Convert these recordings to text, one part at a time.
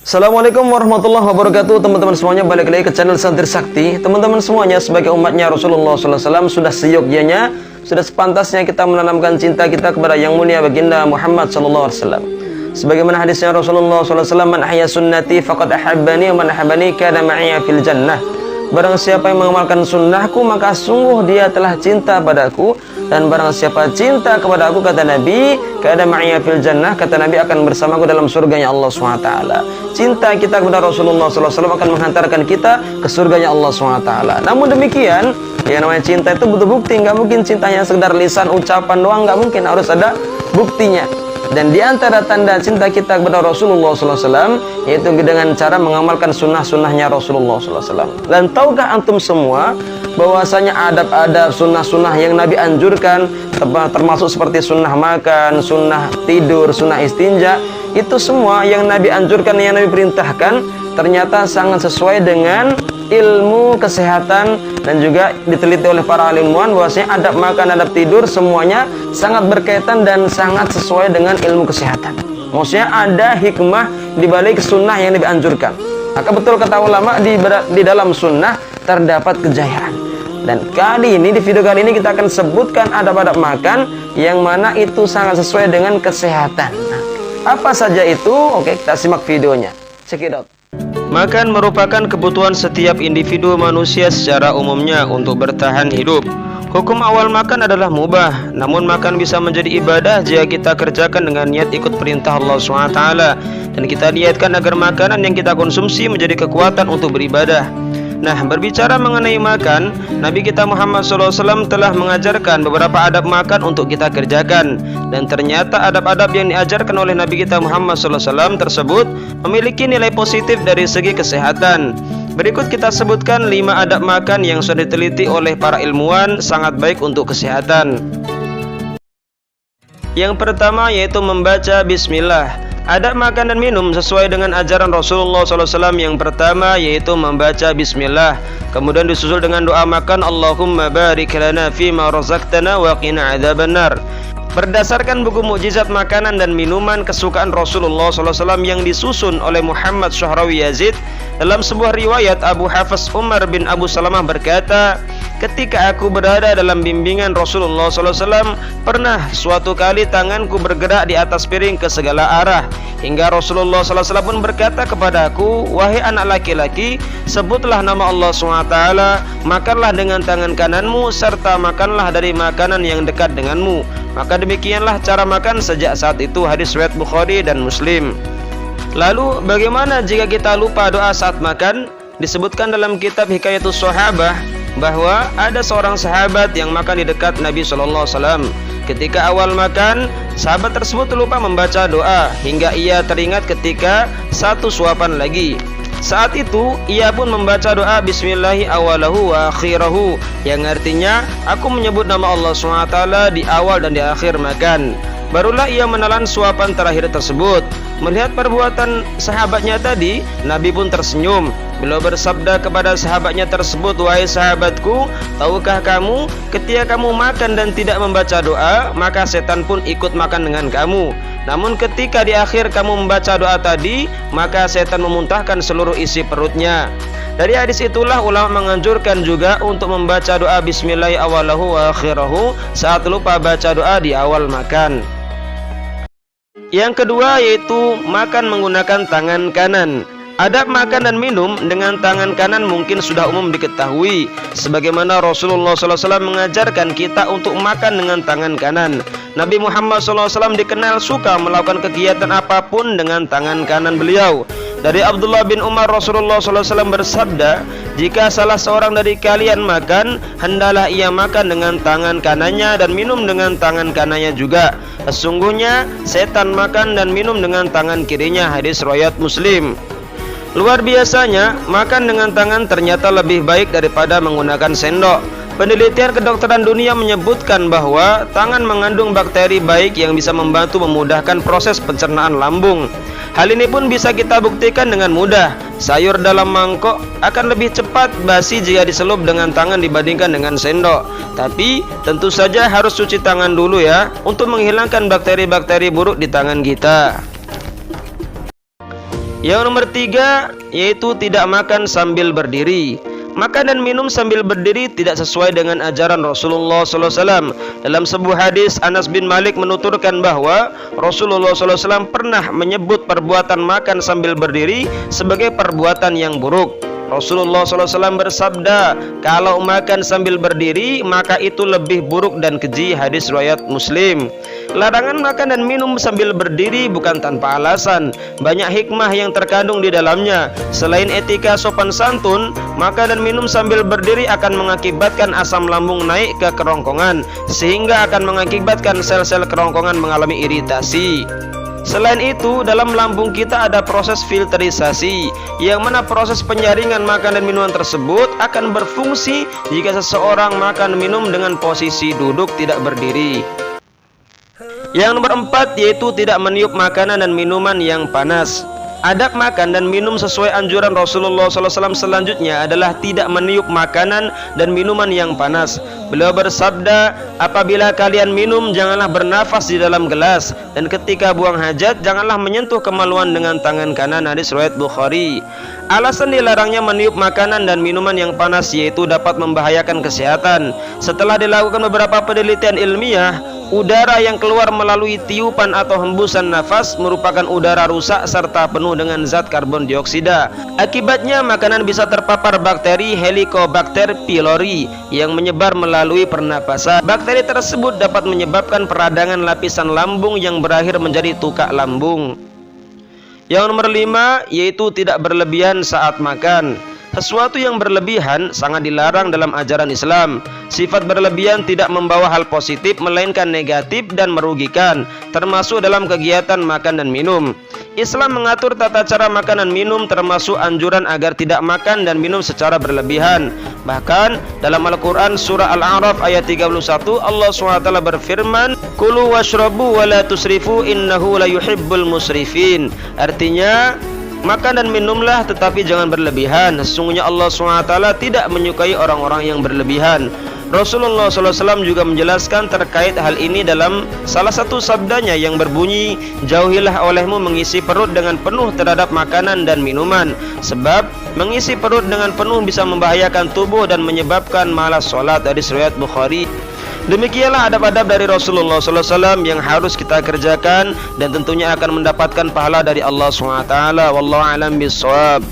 Assalamualaikum warahmatullahi wabarakatuh. Teman-teman semuanya, balik lagi ke channel Santri Sakti. Teman-teman semuanya, sebagai umatnya Rasulullah SAW, sudah seyogyanya, sudah sepantasnya kita menanamkan cinta kita kepada yang mulia baginda Muhammad SAW. Sebagaimana hadisnya Rasulullah SAW, man ahya sunnati faqad ahabbani wa man ahabbani kana ma'iya fil jannah. Barang siapa yang mengamalkan sunnahku, maka sungguh dia telah cinta padaku. Dan barang siapa cinta kepada aku, kata Nabi, kana ma'iya fil jannah, kata Nabi, akan bersamaku dalam surganya Allah SWT. Cinta kita kepada Rasulullah SAW akan menghantarkan kita ke surganya Allah SWT. Namun demikian, yang namanya cinta itu butuh bukti. Nggak mungkin cintanya sekedar lisan, ucapan doang, nggak mungkin, harus ada buktinya. Dan di antara tanda cinta kita kepada Rasulullah SAW yaitu dengan cara mengamalkan sunnah-sunnahnya Rasulullah SAW. Dan tahukah antum semua bahwasanya adab-adab sunnah-sunnah yang Nabi anjurkan, termasuk seperti sunnah makan, sunnah tidur, sunnah istinja, itu semua yang Nabi anjurkan, yang Nabi perintahkan, ternyata sangat sesuai dengan ilmu kesehatan. Dan juga diteliti oleh para ilmuwan bahwasanya adab makan, adab tidur semuanya sangat berkaitan dan sangat sesuai dengan ilmu kesehatan. Maksudnya ada hikmah di balik sunnah yang Nabi anjurkan. Maka betul kata ulama, di dalam sunnah terdapat kejayaan. Dan kali ini, di video kali ini, kita akan sebutkan adab-adab makan yang mana itu sangat sesuai dengan kesehatan. Nah, apa saja itu? Oke, kita simak videonya. Check it out. Makan merupakan kebutuhan setiap individu manusia secara umumnya untuk bertahan hidup. Hukum awal makan adalah mubah, namun makan bisa menjadi ibadah jika kita kerjakan dengan niat ikut perintah Allah SWT. Dan kita niatkan agar makanan yang kita konsumsi menjadi kekuatan untuk beribadah. Nah, berbicara mengenai makan, Nabi kita Muhammad SAW telah mengajarkan beberapa adab makan untuk kita kerjakan. Dan ternyata adab-adab yang diajarkan oleh Nabi kita Muhammad SAW tersebut memiliki nilai positif dari segi kesehatan. Berikut kita sebutkan 5 adab makan yang sudah diteliti oleh para ilmuwan sangat baik untuk kesehatan. Yang pertama yaitu membaca bismillah. Adab makan dan minum sesuai dengan ajaran Rasulullah SAW. Yang pertama yaitu membaca bismillah, kemudian disusul dengan doa makan, Allahumma barik lana fima razaqtana wa qina adzabannar. Berdasarkan buku mukjizat makanan dan minuman kesukaan Rasulullah SAW yang disusun oleh Muhammad Syahrawi Yazid, dalam sebuah riwayat Abu Hafs Umar bin Abu Salamah berkata, ketika aku berada dalam bimbingan Rasulullah SAW, pernah suatu kali tanganku bergerak di atas piring ke segala arah, hingga Rasulullah SAW pun berkata kepadaku, wahai anak laki-laki, sebutlah nama Allah SWT, makanlah dengan tangan kananmu, serta makanlah dari makanan yang dekat denganmu. Maka demikianlah cara makan sejak saat itu. Hadis riwayat Bukhari dan Muslim. Lalu bagaimana jika kita lupa doa saat makan? Disebutkan dalam kitab Hikayatus Sahabah bahwa ada seorang sahabat yang makan di dekat Nabi SAW. Ketika awal makan, sahabat tersebut lupa membaca doa hingga ia teringat ketika satu suapan lagi. Saat itu ia pun membaca doa bismillahi awalahu wa akhirahu, yang artinya aku menyebut nama Allah SWT di awal dan di akhir makan. Barulah ia menelan suapan terakhir tersebut. Melihat perbuatan sahabatnya tadi, Nabi pun tersenyum. Beliau bersabda kepada sahabatnya tersebut, wahai sahabatku, tahukah kamu ketika kamu makan dan tidak membaca doa, maka setan pun ikut makan dengan kamu. Namun ketika di akhir kamu membaca doa tadi, maka setan memuntahkan seluruh isi perutnya. Dari hadis itulah ulama menganjurkan juga untuk membaca doa bismillahi awalahu wa akhirahu saat lupa baca doa di awal makan. Yang kedua yaitu makan menggunakan tangan kanan. Adab makan dan minum dengan tangan kanan mungkin sudah umum diketahui, sebagaimana Rasulullah SAW mengajarkan kita untuk makan dengan tangan kanan. Nabi Muhammad SAW dikenal suka melakukan kegiatan apapun dengan tangan kanan beliau. Dari Abdullah bin Umar, Rasulullah SAW bersabda, jika salah seorang dari kalian makan, hendaklah ia makan dengan tangan kanannya dan minum dengan tangan kanannya juga. Sesungguhnya setan makan dan minum dengan tangan kirinya. Hadis riwayat Muslim. Luar biasanya, makan dengan tangan ternyata lebih baik daripada menggunakan sendok. Penelitian kedokteran dunia menyebutkan bahwa tangan mengandung bakteri baik yang bisa membantu memudahkan proses pencernaan lambung. Hal ini pun bisa kita buktikan dengan mudah. Sayur dalam mangkok akan lebih cepat basi jika diselup dengan tangan dibandingkan dengan sendok. Tapi tentu saja harus cuci tangan dulu ya, untuk menghilangkan bakteri-bakteri buruk di tangan kita. Yang nomor 3 yaitu tidak makan sambil berdiri. Makan dan minum sambil berdiri tidak sesuai dengan ajaran Rasulullah SAW. Dalam sebuah hadis, Anas bin Malik menuturkan bahwa Rasulullah SAW pernah menyebut perbuatan makan sambil berdiri sebagai perbuatan yang buruk. Rasulullah SAW bersabda, kalau makan sambil berdiri maka itu lebih buruk dan keji. Hadis riwayat Muslim. Larangan makan dan minum sambil berdiri bukan tanpa alasan. Banyak hikmah yang terkandung di dalamnya. Selain etika sopan santun, makan dan minum sambil berdiri akan mengakibatkan asam lambung naik ke kerongkongan, sehingga akan mengakibatkan sel-sel kerongkongan mengalami iritasi. Selain itu, dalam lambung kita ada proses filterisasi, yang mana proses penyaringan makan dan minuman tersebut akan berfungsi jika seseorang makan minum dengan posisi duduk tidak berdiri. Yang nomor 4 yaitu tidak meniup makanan dan minuman yang panas. Adab makan dan minum sesuai anjuran Rasulullah SAW selanjutnya adalah tidak meniup makanan dan minuman yang panas. Beliau bersabda, apabila kalian minum janganlah bernafas di dalam gelas, dan ketika buang hajat janganlah menyentuh kemaluan dengan tangan kanan. Hadis riwayat Bukhari. Alasan dilarangnya meniup makanan dan minuman yang panas yaitu dapat membahayakan kesehatan. Setelah dilakukan beberapa penelitian ilmiah, udara yang keluar melalui tiupan atau hembusan nafas merupakan udara rusak serta penuh dengan zat karbon dioksida. Akibatnya makanan bisa terpapar bakteri Helicobacter pylori yang menyebar melalui pernapasan. Bakteri tersebut dapat menyebabkan peradangan lapisan lambung yang berakhir menjadi tukak lambung. Yang nomor 5 yaitu tidak berlebihan saat makan. Sesuatu yang berlebihan sangat dilarang dalam ajaran Islam. Sifat berlebihan tidak membawa hal positif melainkan negatif dan merugikan, termasuk dalam kegiatan makan dan minum. Islam mengatur tata cara makan dan minum, termasuk anjuran agar tidak makan dan minum secara berlebihan. Bahkan dalam Al-Quran surah Al-A'raf ayat 31 Allah SWT berfirman, Kulu washrabu wa la tusrifu innahu la yuhibbul musrifin. Artinya, makan dan minumlah tetapi jangan berlebihan. Sesungguhnya Allah SWT tidak menyukai orang-orang yang berlebihan. Rasulullah SAW juga menjelaskan terkait hal ini dalam salah satu sabdanya yang berbunyi, jauhilah olehmu mengisi perut dengan penuh terhadap makanan dan minuman, sebab mengisi perut dengan penuh bisa membahayakan tubuh dan menyebabkan malas sholat. Hadis riwayat Bukhari. Demikianlah adab-adab dari Rasulullah SAW yang harus kita kerjakan dan tentunya akan mendapatkan pahala dari Allah SWT. Wallahu a'lam bishawab.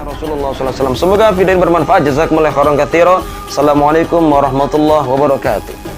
Rasulullah SAW. Semoga video ini bermanfaat. Jazakumullah khairan katsira. Assalamualaikum warahmatullahi wabarakatuh.